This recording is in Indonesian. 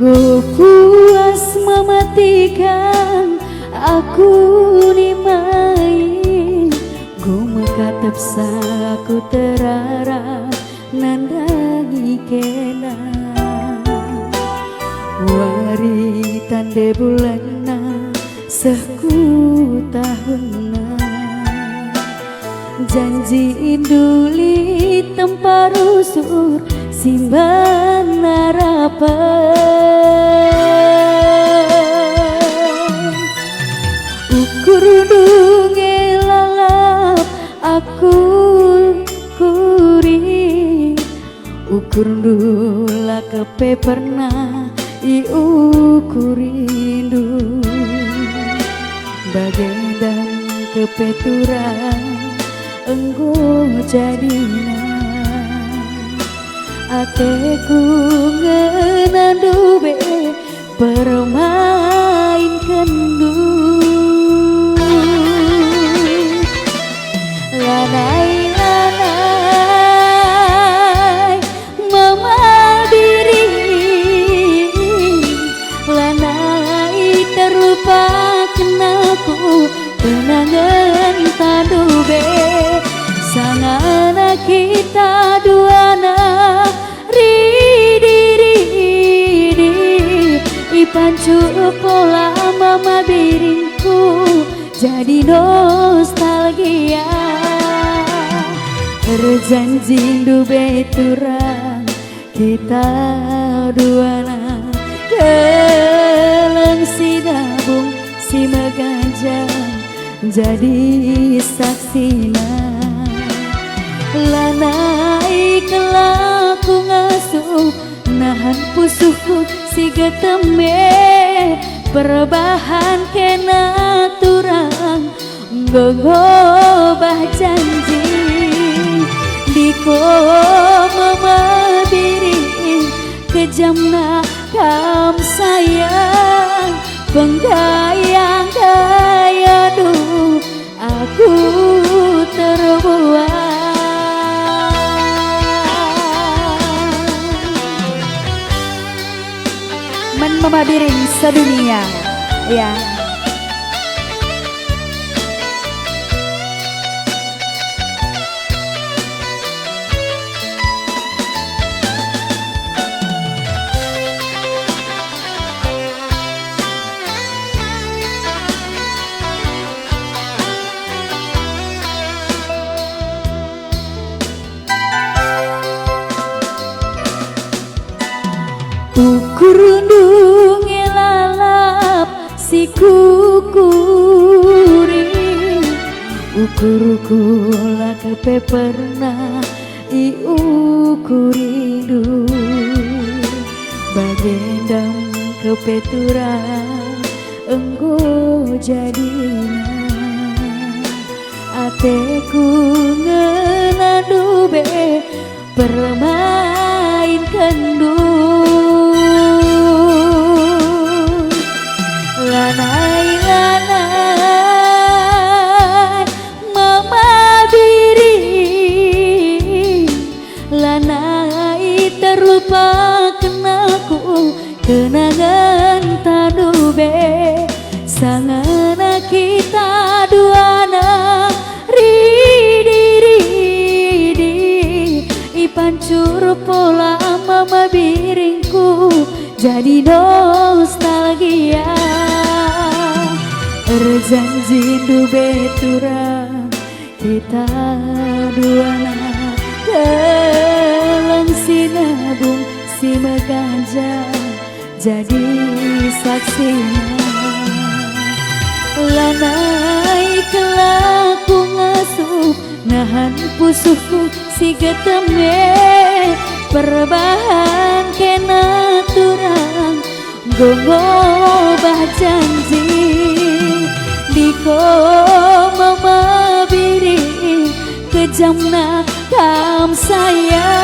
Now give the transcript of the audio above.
Go puas mematikan aku ni main. Go makatap sa aku terara nandangi kena. Wari tande bulanna seku tahunna. Janji induli tempat usur simban harapan. Ukur dunge lalap aku kuri. Ukur dula kepe pernah iukurindu. Bagendang kepeturan enggo jadina. Ateku ngenandu be permain kendu. Lanai lanai mama diri. Lanai terlupakan aku kenangan tadu be. Sang anak kita duana pancu pola mama biringku jadi nostalgia. Berjanji du beturang kita duana keleng si dabung si megajang jadi saksina. Lanai kelaku ngasuh nahan pusuhku si geteme. Perbahan kena turang gogobah janji. Diko mama diri kejamna kam sayang. Penggayang-gayang duh aku terbuat. Mama biring sedunia ya. Ukur dunge lalap si kukuri. Ukur-ukur kepe pernah iukurindu. Bagendang kepeturan enggo jadina. Ateku ngenandu be permain kendu. Lanai lanai mama diri. Lanai terlupakan aku kenangan tadu be. Sang anak kita duana ridi ipancur pola mama biringku jadi nostalgia. Berjanji du beturang kita duana keleng si nabung si megajang jadi saksina. Lanai kelaku ngasuh nahan pusuhku si geteme. Perbahan kena turang gogobah janji. Diko mama biri kejamna kam sayang.